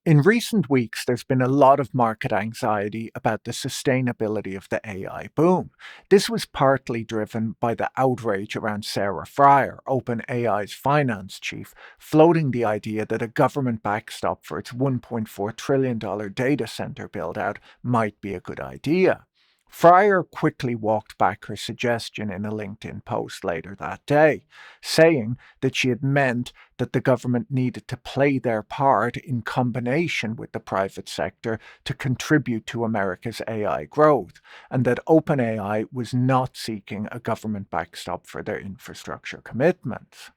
In recent weeks, there's been a lot of market anxiety about the sustainability of the AI boom. This was partly driven by the outrage around Sarah Fryer, OpenAI's finance chief, floating the idea that a government backstop for its $1.4 trillion data center buildout might be a good idea. Fryer quickly walked back her suggestion in a LinkedIn post later that day, saying that she had meant that the government needed to play their part in combination with the private sector to contribute to America's AI growth, and that OpenAI was not seeking a government backstop for their infrastructure commitments.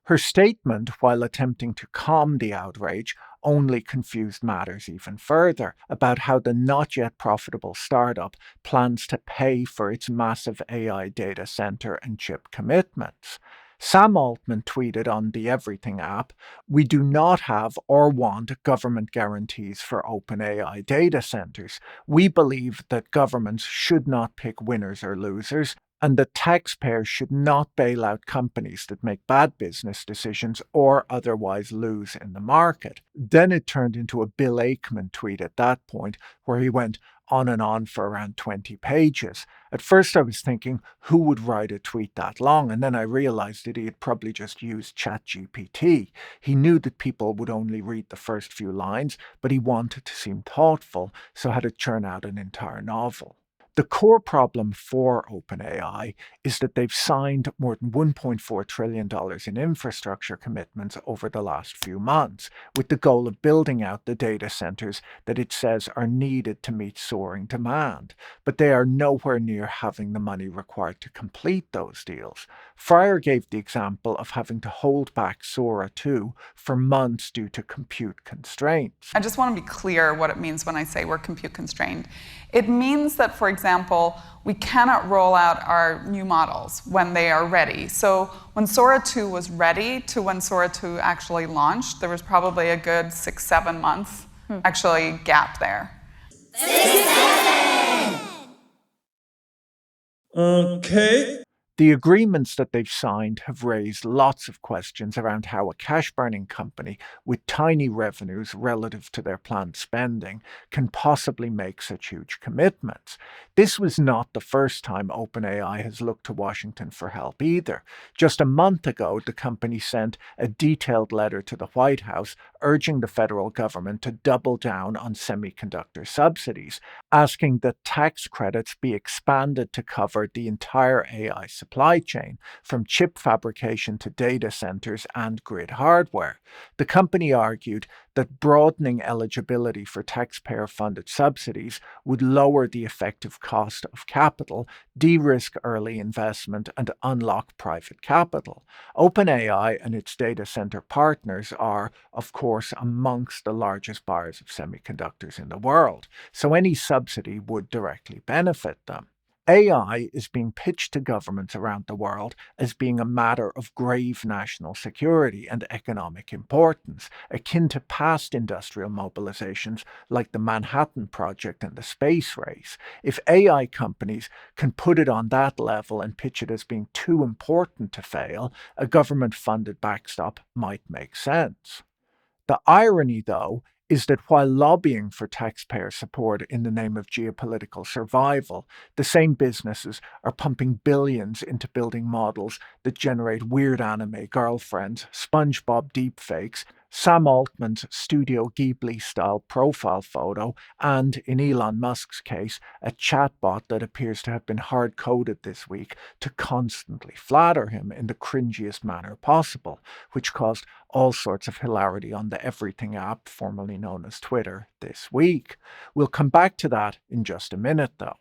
Her statement, while attempting to calm the outrage, only confused matters even further about how the not yet profitable startup plans to pay for its massive AI data center and chip commitments. Sam Altman tweeted on the Everything app, "We do not have or want government guarantees for OpenAI data centers. We believe that governments should not pick winners or losers, and that taxpayers should not bail out companies that make bad business decisions or otherwise lose in the market." Then it turned into a Bill Ackman tweet at that point, where he went on and on for around 20 pages. At first I was thinking, who would write a tweet that long? And then I realized that he had probably just used ChatGPT. He knew that people would only read the first few lines, but he wanted to seem thoughtful, so had to churn out an entire novel. The core problem for OpenAI is that they've signed more than $1.4 trillion in infrastructure commitments over the last few months, with the goal of building out the data centers that it says are needed to meet soaring demand. But they are nowhere near having the money required to complete those deals. Fryer gave the example of having to hold back Sora 2 for months due to compute constraints. I just want to be clear what it means when I say we're compute constrained. It means that, for example, we cannot roll out our new models when they are ready. So when Sora 2 was ready to when Sora 2 actually launched, there was probably a good 6-7 months actually gap there. 6-7! Okay. The agreements that they've signed have raised lots of questions around how a cash-burning company with tiny revenues relative to their planned spending can possibly make such huge commitments. This was not the first time OpenAI has looked to Washington for help either. Just a month ago, the company sent a detailed letter to the White House urging the federal government to double down on semiconductor subsidies, asking that tax credits be expanded to cover the entire AI supply chain, from chip fabrication to data centers and grid hardware. The company argued that broadening eligibility for taxpayer-funded subsidies would lower the effective cost of capital, de-risk early investment, and unlock private capital. OpenAI and its data center partners are, of course, amongst the largest buyers of semiconductors in the world, so any subsidy would directly benefit them. AI is being pitched to governments around the world as being a matter of grave national security and economic importance, akin to past industrial mobilizations like the Manhattan Project and the space race. If AI companies can put it on that level and pitch it as being too important to fail, a government-funded backstop might make sense. The irony, though, is that while lobbying for taxpayer support in the name of geopolitical survival, the same businesses are pumping billions into building models that generate weird anime girlfriends, SpongeBob deepfakes, Sam Altman's Studio Ghibli-style profile photo, and, in Elon Musk's case, a chatbot that appears to have been hard-coded this week to constantly flatter him in the cringiest manner possible, which caused all sorts of hilarity on the Everything app, formerly known as Twitter, this week. We'll come back to that in just a minute, though.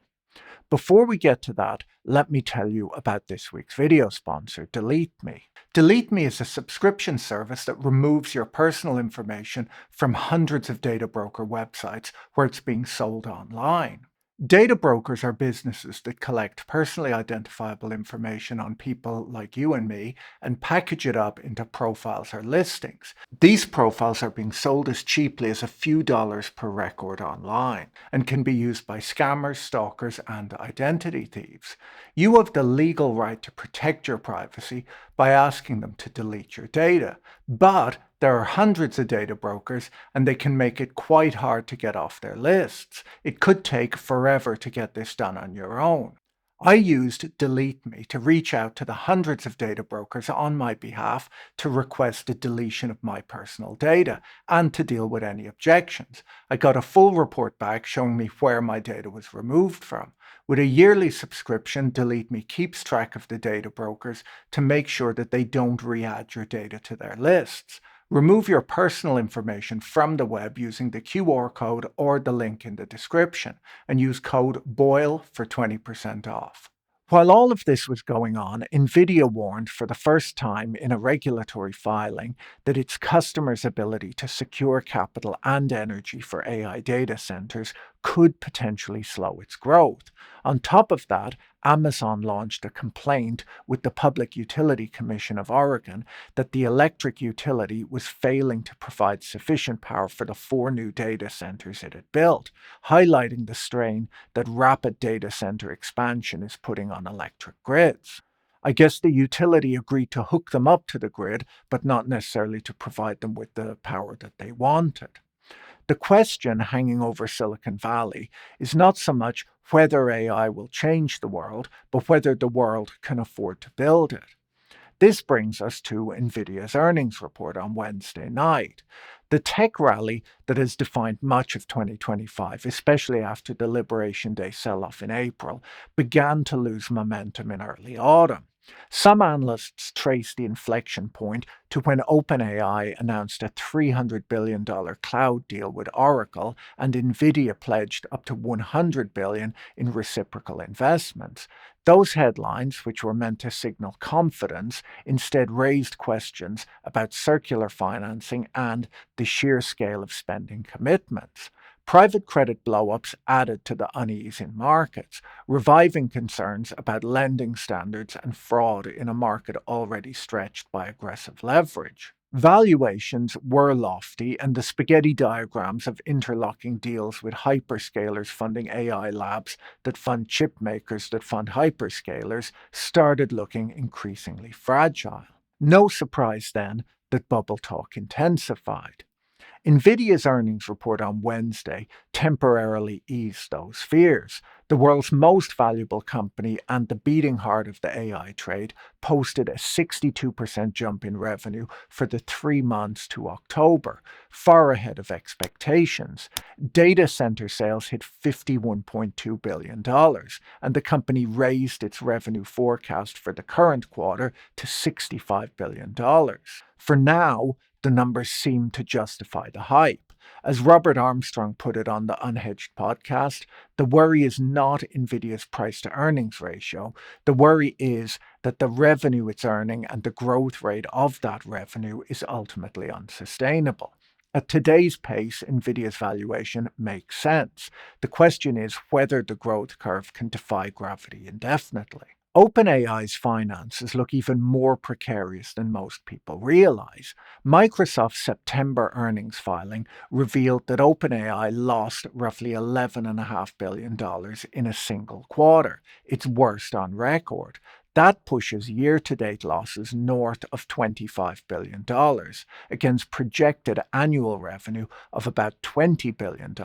Before we get to that, let me tell you about this week's video sponsor, Delete Me. Delete Me is a subscription service that removes your personal information from hundreds of data broker websites where it's being sold online. Data brokers are businesses that collect personally identifiable information on people like you and me and package it up into profiles or listings. These profiles are being sold as cheaply as a few dollars per record online and can be used by scammers, stalkers, and identity thieves. You have the legal right to protect your privacy by asking them to delete your data, but There are hundreds of data brokers, and they can make it quite hard to get off their lists. It could take forever to get this done on your own. I used Delete Me to reach out to the hundreds of data brokers on my behalf to request a deletion of my personal data and to deal with any objections. I got a full report back showing me where my data was removed from. With a yearly subscription, Delete Me keeps track of the data brokers to make sure that they don't re-add your data to their lists. Remove your personal information from the web using the QR code or the link in the description, and use code Boyle for 20% off. While all of this was going on, Nvidia warned for the first time in a regulatory filing that its customers' ability to secure capital and energy for AI data centers could potentially slow its growth. On top of that, Amazon launched a complaint with the Public Utility Commission of Oregon that the electric utility was failing to provide sufficient power for the 4 new data centers it had built, highlighting the strain that rapid data center expansion is putting on electric grids. I guess the utility agreed to hook them up to the grid, but not necessarily to provide them with the power that they wanted. The question hanging over Silicon Valley is not so much whether AI will change the world, but whether the world can afford to build it. This brings us to Nvidia's earnings report on Wednesday night. The tech rally that has defined much of 2025, especially after the Liberation Day sell-off in April, began to lose momentum in early autumn. Some analysts trace the inflection point to when OpenAI announced a $300 billion cloud deal with Oracle and Nvidia pledged up to $100 billion in reciprocal investments. Those headlines, which were meant to signal confidence, instead raised questions about circular financing and the sheer scale of spending commitments. Private credit blowups added to the unease in markets, reviving concerns about lending standards and fraud in a market already stretched by aggressive leverage. Valuations were lofty, and the spaghetti diagrams of interlocking deals with hyperscalers funding AI labs that fund chip makers that fund hyperscalers started looking increasingly fragile. No surprise then that bubble talk intensified. Nvidia's earnings report on Wednesday temporarily eased those fears. The world's most valuable company and the beating heart of the AI trade posted a 62% jump in revenue for the 3 months to October, far ahead of expectations. Data center sales hit $51.2 billion, and the company raised its revenue forecast for the current quarter to $65 billion. For now, the numbers seem to justify the hype. As Robert Armstrong put it on the Unhedged podcast, the worry is not Nvidia's price to earnings ratio. The worry is that the revenue it's earning and the growth rate of that revenue is ultimately unsustainable. At today's pace, Nvidia's valuation makes sense. The question is whether the growth curve can defy gravity indefinitely. OpenAI's finances look even more precarious than most people realize. Microsoft's September earnings filing revealed that OpenAI lost roughly $11.5 billion in a single quarter, its worst on record. That pushes year-to-date losses north of $25 billion, against projected annual revenue of about $20 billion.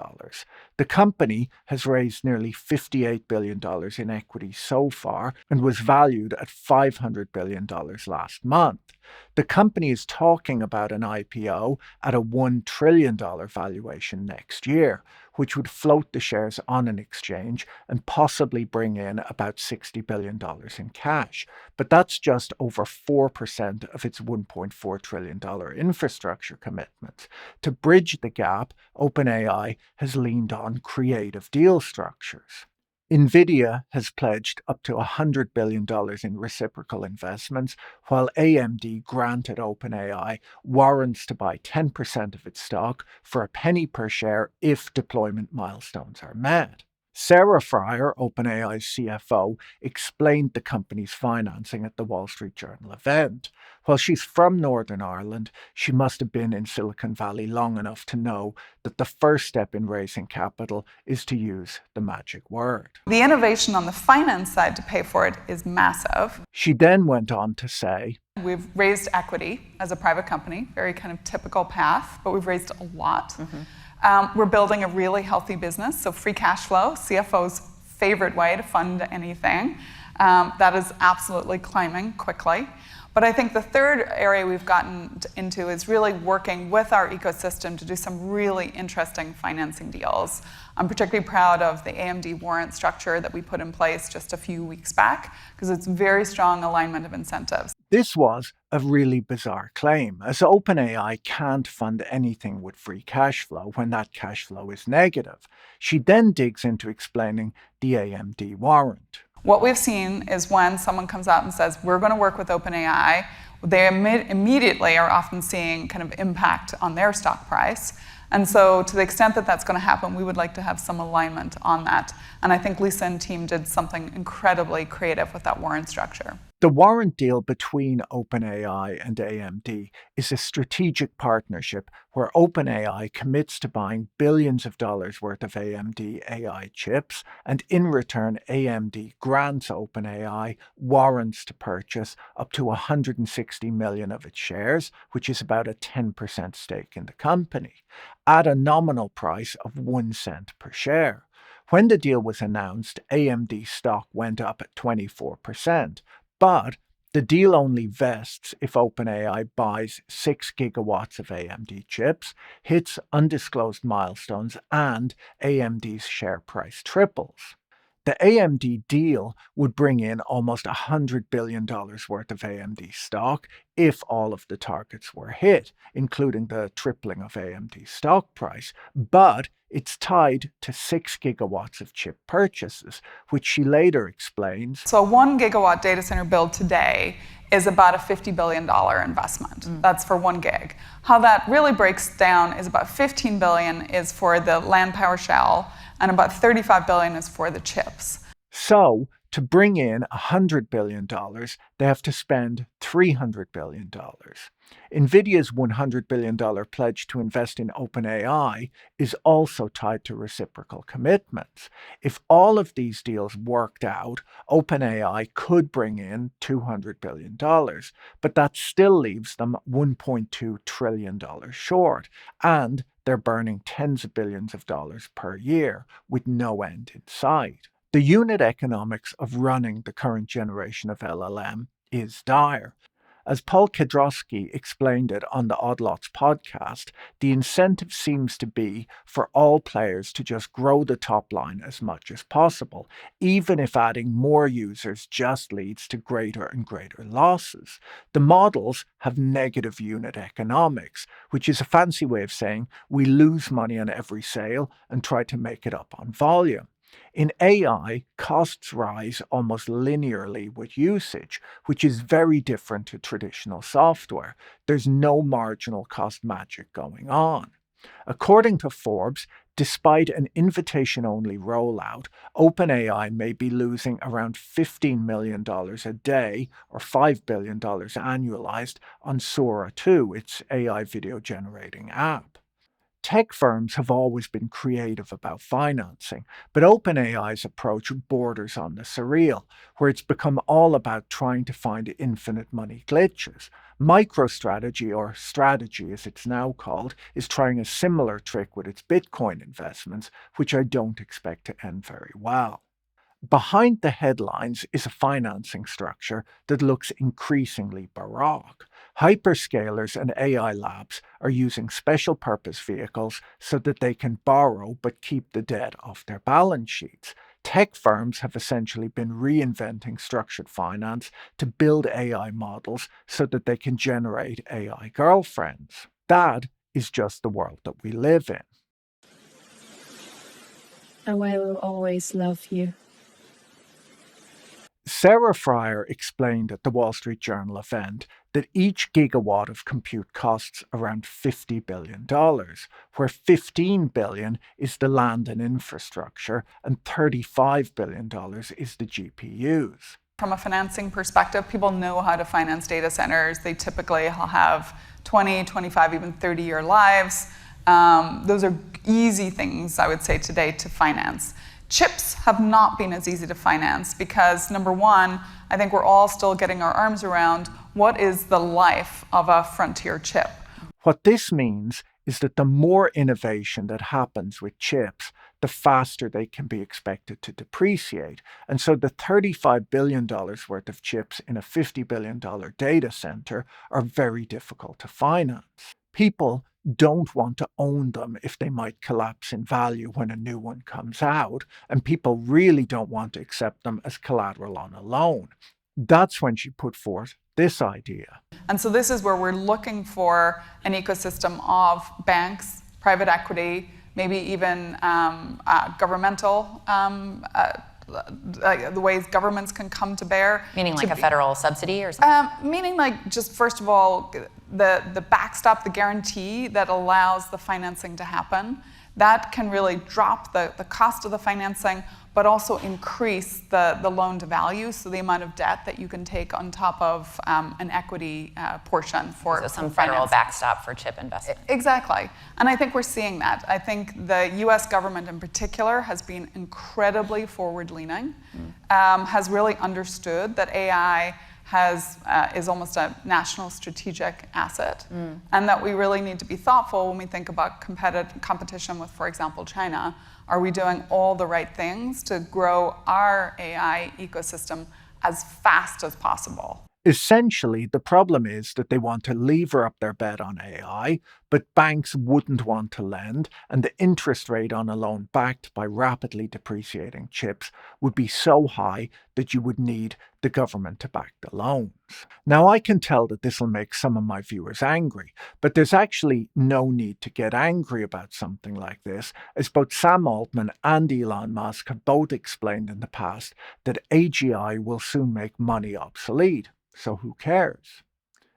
The company has raised nearly $58 billion in equity so far and was valued at $500 billion last month. The company is talking about an IPO at a $1 trillion valuation next year, which would float the shares on an exchange and possibly bring in about $60 billion in cash. But that's just over 4% of its $1.4 trillion infrastructure commitments. To bridge the gap, OpenAI has leaned on creative deal structures. Nvidia has pledged up to $100 billion in reciprocal investments, while AMD granted OpenAI warrants to buy 10% of its stock for a penny per share if deployment milestones are met. Sarah Fryer, OpenAI's CFO, explained the company's financing at the Wall Street Journal event. While she's from Northern Ireland, she must have been in Silicon Valley long enough to know that the first step in raising capital is to use the magic word. The innovation on the finance side to pay for it is massive. She then went on to say, We've raised equity as a private company, very kind of typical path, but we've raised a lot. We're building a really healthy business, so free cash flow, CFO's favorite way to fund anything. That is absolutely climbing quickly. But I think the third area we've gotten into is really working with our ecosystem to do some really interesting financing deals. I'm particularly proud of the AMD warrant structure that we put in place just a few weeks back, because it's very strong alignment of incentives. This was a really bizarre claim, as OpenAI can't fund anything with free cash flow when that cash flow is negative. She then digs into explaining the AMD warrant. What we've seen is when someone comes out and says, we're going to work with OpenAI, they immediately are often seeing kind of impact on their stock price. And so to the extent that that's going to happen, we would like to have some alignment on that. And I think Lisa and team did something incredibly creative with that warrant structure. The warrant deal between OpenAI and AMD is a strategic partnership where OpenAI commits to buying billions of dollars worth of AMD AI chips, and in return, AMD grants OpenAI warrants to purchase up to 160 million of its shares, which is about a 10% stake in the company, at a nominal price of 1 cent per share. When the deal was announced, AMD stock went up at 24%. But the deal only vests if OpenAI buys 6 gigawatts of AMD chips, hits undisclosed milestones, and AMD's share price triples. The AMD deal would bring in almost $100 billion worth of AMD stock if all of the targets were hit, including the tripling of AMD's stock price. But it's tied to 6 gigawatts of chip purchases, which she later explains. So a 1 gigawatt data center build today is about a $50 billion investment. That's for 1 gig. How that really breaks down is about $15 billion is for the land power shell, and about $35 billion is for the chips. So, to bring in $100 billion, they have to spend $300 billion. Nvidia's $100 billion pledge to invest in OpenAI is also tied to reciprocal commitments. If all of these deals worked out, OpenAI could bring in $200 billion, but that still leaves them $1.2 trillion short, and they're burning tens of billions of dollars per year with no end in sight. The unit economics of running the current generation of LLM is dire. As Paul Kedrowski explained it on the Odd Lots podcast, the incentive seems to be for all players to just grow the top line as much as possible, even if adding more users just leads to greater and greater losses. The models have negative unit economics, which is a fancy way of saying we lose money on every sale and try to make it up on volume. In AI, costs rise almost linearly with usage, which is very different to traditional software. There's no marginal cost magic going on. According to Forbes, despite an invitation-only rollout, OpenAI may be losing around $15 million a day, or $5 billion annualized, on Sora 2, its AI video generating app. Tech firms have always been creative about financing, but OpenAI's approach borders on the surreal, where it's become all about trying to find infinite money glitches. MicroStrategy, or Strategy as it's now called, is trying a similar trick with its Bitcoin investments, which I don't expect to end very well. Behind the headlines is a financing structure that looks increasingly baroque. Hyperscalers and AI labs are using special purpose vehicles so that they can borrow but keep the debt off their balance sheets. Tech firms have essentially been reinventing structured finance to build AI models so that they can generate AI girlfriends. That is just the world that we live in. And I will always love you. Sarah Fryer explained at the Wall Street Journal event that each gigawatt of compute costs around $50 billion, where $15 billion is the land and infrastructure and $35 billion is the GPUs. From a financing perspective, people know how to finance data centers. They typically have 20, 25, even 30-year lives. Those are easy things, I would say, today to finance. Chips have not been as easy to finance because, number one, I think we're all still getting our arms around what is the life of a frontier chip. What this means is that the more innovation that happens with chips, the faster they can be expected to depreciate. And so the $35 billion worth of chips in a $50 billion data center are very difficult to finance. People don't want to own them if they might collapse in value when a new one comes out, and people really don't want to accept them as collateral on a loan. That's when she put forth this idea. And so this is where we're looking for an ecosystem of banks, private equity, maybe even governmental, the ways governments can come to bear. Meaning like a federal subsidy or something? Meaning like just first of all, the backstop, the guarantee that allows the financing to happen. That can really drop the cost of the financing, but also increase the loan to value, so the amount of debt that you can take on top of an equity portion for so some federal backstop for chip investment. Exactly. And I think we're seeing that. I think the US government in particular has been incredibly forward-leaning, has really understood that AI is almost a national strategic asset, and that we really need to be thoughtful when we think about competition with, for example, China. Are we doing all the right things to grow our AI ecosystem as fast as possible? Essentially, the problem is that they want to lever up their bet on AI, but banks wouldn't want to lend, and the interest rate on a loan backed by rapidly depreciating chips would be so high that you would need the government to back the loans. Now, I can tell that this will make some of my viewers angry, but there's actually no need to get angry about something like this, as both Sam Altman and Elon Musk have both explained in the past that AGI will soon make money obsolete. So who cares?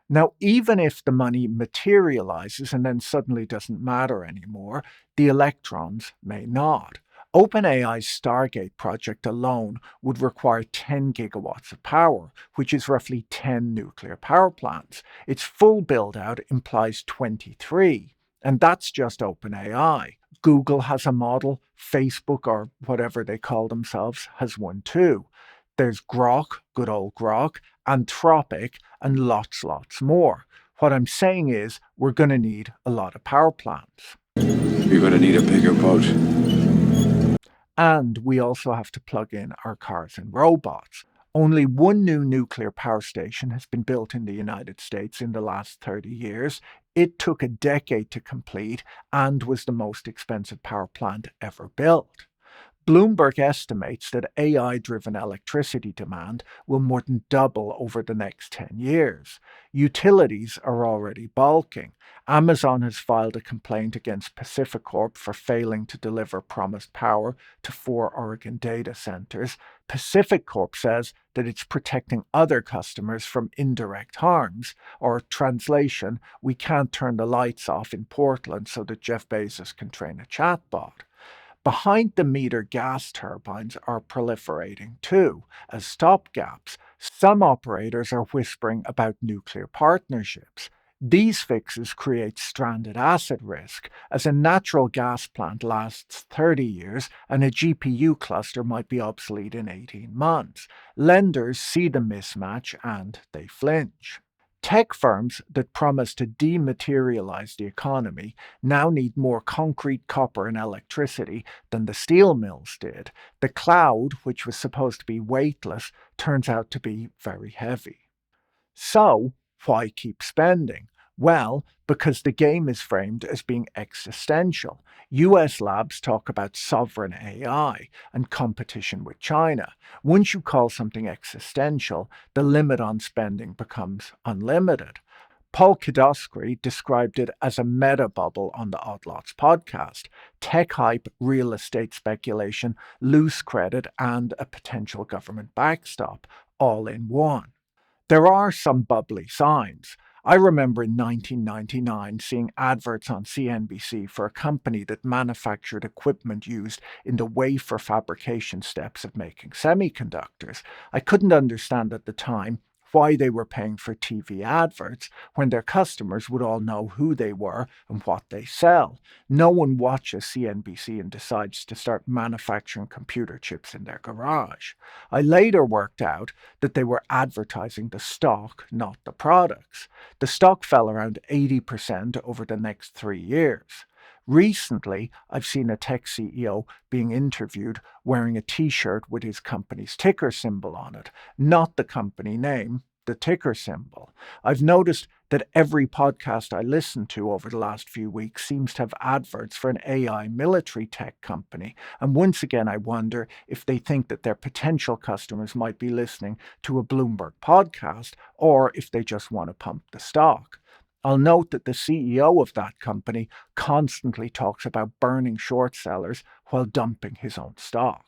Now, even if the money materializes and then suddenly doesn't matter anymore, the electrons may not. OpenAI's Stargate project alone would require 10 gigawatts of power, which is roughly 10 nuclear power plants. Its full build-out implies 23, and that's just OpenAI. Google has a model, Facebook, or whatever they call themselves, has one too. There's Grok, good old Grok, Anthropic, and lots more. What I'm saying is we're going to need a lot of power plants. You're going to need a bigger boat. And we also have to plug in our cars and robots. Only one new nuclear power station has been built in the United States in the last 30 years. It took a decade to complete and was the most expensive power plant ever built. Bloomberg estimates that AI-driven electricity demand will more than double over the next 10 years. Utilities are already balking. Amazon has filed a complaint against PacifiCorp for failing to deliver promised power to 4 Oregon data centers. PacifiCorp says that it's protecting other customers from indirect harms, or translation, we can't turn the lights off in Portland so that Jeff Bezos can train a chatbot. Behind-the-meter gas turbines are proliferating too, as stopgaps. Some operators are whispering about nuclear partnerships. These fixes create stranded asset risk, as a natural gas plant lasts 30 years and a GPU cluster might be obsolete in 18 months. Lenders see the mismatch and they flinch. Tech firms that promise to dematerialize the economy now need more concrete copper and electricity than the steel mills did. The cloud, which was supposed to be weightless, turns out to be very heavy. So, why keep spending? Well, because the game is framed as being existential. US labs talk about sovereign AI and competition with China. Once you call something existential, the limit on spending becomes unlimited. Paul Kidoscry described it as a metabubble on the Odd Lots podcast. Tech hype, real estate speculation, loose credit, and a potential government backstop, all in one. There are some bubbly signs. I remember in 1999 seeing adverts on CNBC for a company that manufactured equipment used in the wafer fabrication steps of making semiconductors. I couldn't understand at the time why they were paying for TV adverts when their customers would all know who they were and what they sell. No one watches CNBC and decides to start manufacturing computer chips in their garage. I later worked out that they were advertising the stock, not the products. The stock fell around 80% over the next 3 years. Recently, I've seen a tech CEO being interviewed wearing a t-shirt with his company's ticker symbol on it, not the company name, the ticker symbol. I've noticed that every podcast I listen to over the last few weeks seems to have adverts for an AI military tech company, and once again I wonder if they think that their potential customers might be listening to a Bloomberg podcast or if they just want to pump the stock. I'll note that the CEO of that company constantly talks about burning short sellers while dumping his own stock.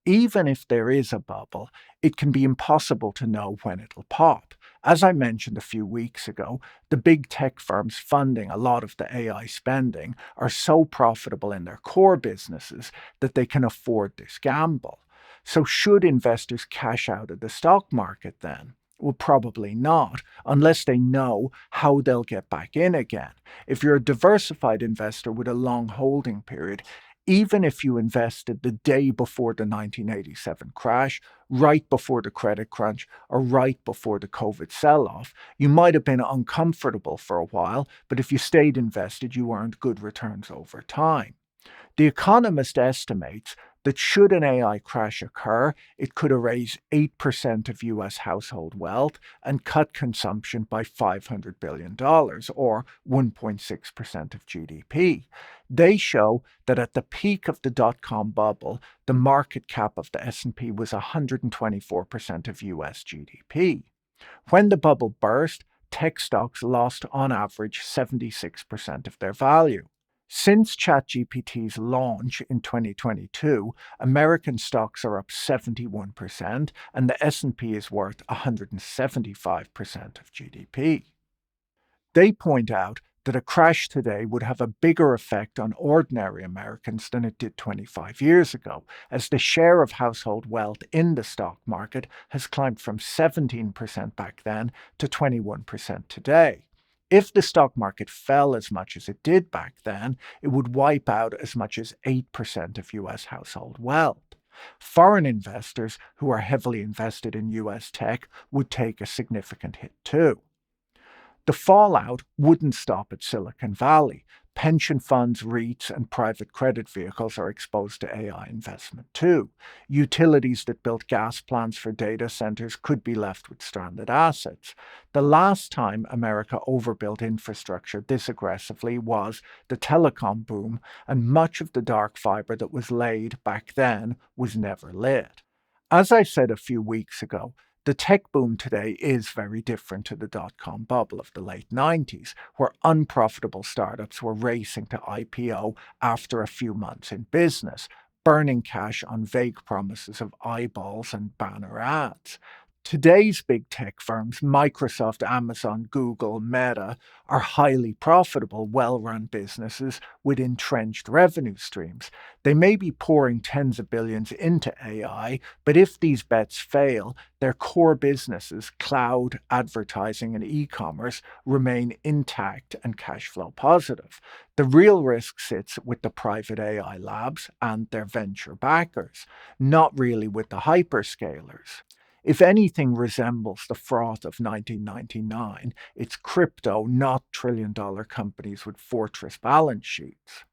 Even if there is a bubble, it can be impossible to know when it'll pop. As I mentioned a few weeks ago, the big tech firms funding a lot of the AI spending are so profitable in their core businesses that they can afford this gamble. So should investors cash out of the stock market then? Well, probably not, unless they know how they'll get back in again. If you're a diversified investor with a long holding period, even if you invested the day before the 1987 crash, right before the credit crunch, or right before the COVID sell-off, you might have been uncomfortable for a while, but if you stayed invested, you earned good returns over time. The Economist estimates that should an AI crash occur, it could erase 8% of US household wealth and cut consumption by $500 billion, or 1.6% of GDP. They show that at the peak of the dot-com bubble, the market cap of the S&P was 124% of US GDP. When the bubble burst, tech stocks lost on average 76% of their value. Since ChatGPT's launch in 2022, American stocks are up 71% and the S&P is worth 175% of GDP. They point out that a crash today would have a bigger effect on ordinary Americans than it did 25 years ago, as the share of household wealth in the stock market has climbed from 17% back then to 21% today. If the stock market fell as much as it did back then, it would wipe out as much as 8% of US household wealth. Foreign investors who are heavily invested in US tech would take a significant hit too. The fallout wouldn't stop at Silicon Valley. Pension funds, REITs, and private credit vehicles are exposed to AI investment too. Utilities that built gas plants for data centers could be left with stranded assets. The last time America overbuilt infrastructure this aggressively was the telecom boom, and much of the dark fiber that was laid back then was never lit. As I said a few weeks ago, the tech boom today is very different to the dot-com bubble of the late 90s, where unprofitable startups were racing to IPO after a few months in business, burning cash on vague promises of eyeballs and banner ads. Today's big tech firms, Microsoft, Amazon, Google, Meta, are highly profitable, well-run businesses with entrenched revenue streams. They may be pouring tens of billions into AI, but if these bets fail, their core businesses, cloud, advertising, and e-commerce, remain intact and cash flow positive. The real risk sits with the private AI labs and their venture backers, not really with the hyperscalers. If anything resembles the froth of 1999, it's crypto, not trillion-dollar companies with fortress balance sheets.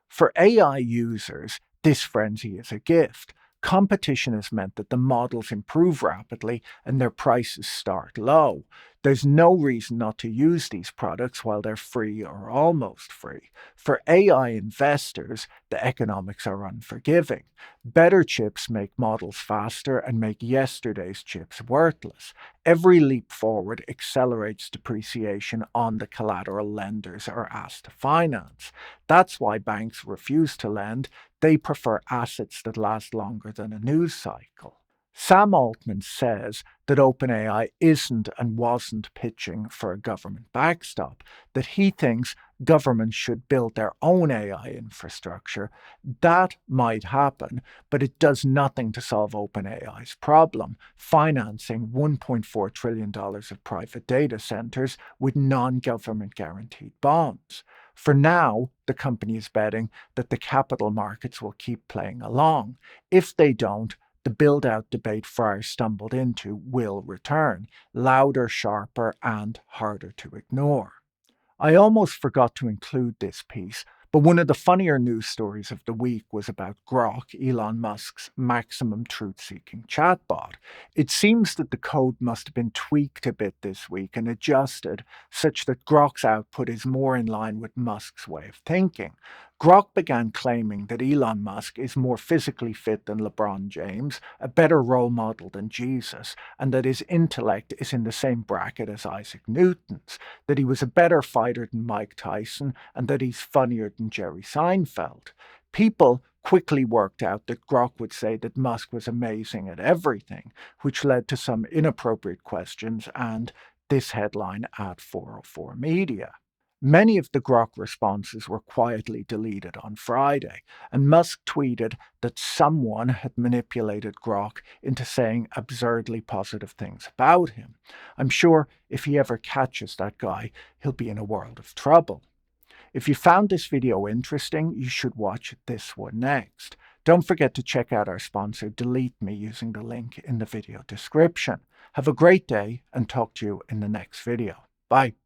For AI users, this frenzy is a gift. Competition has meant that the models improve rapidly and their prices start low. There's no reason not to use these products while they're free or almost free. For AI investors, the economics are unforgiving. Better chips make models faster and make yesterday's chips worthless. Every leap forward accelerates depreciation on the collateral lenders are asked to finance. That's why banks refuse to lend. They prefer assets that last longer than a news cycle. Sam Altman says that OpenAI isn't and wasn't pitching for a government backstop, that he thinks governments should build their own AI infrastructure. That might happen, but it does nothing to solve OpenAI's problem, financing $1.4 trillion of private data centers with non-government guaranteed bonds. For now, the company is betting that the capital markets will keep playing along. If they don't, the build-out debate Fryer stumbled into will return, louder, sharper, and harder to ignore. I almost forgot to include this piece, but one of the funnier news stories of the week was about Grok, Elon Musk's maximum truth-seeking chatbot. It seems that the code must have been tweaked a bit this week and adjusted such that Grok's output is more in line with Musk's way of thinking. Grok began claiming that Elon Musk is more physically fit than LeBron James, a better role model than Jesus, and that his intellect is in the same bracket as Isaac Newton's, that he was a better fighter than Mike Tyson, and that he's funnier than Jerry Seinfeld. People quickly worked out that Grok would say that Musk was amazing at everything, which led to some inappropriate questions and this headline at 404 Media. Many of the Grok responses were quietly deleted on Friday, and Musk tweeted that someone had manipulated Grok into saying absurdly positive things about him. I'm sure if he ever catches that guy, he'll be in a world of trouble. If you found this video interesting, you should watch this one next. Don't forget to check out our sponsor, Delete Me, using the link in the video description. Have a great day and talk to you in the next video. Bye.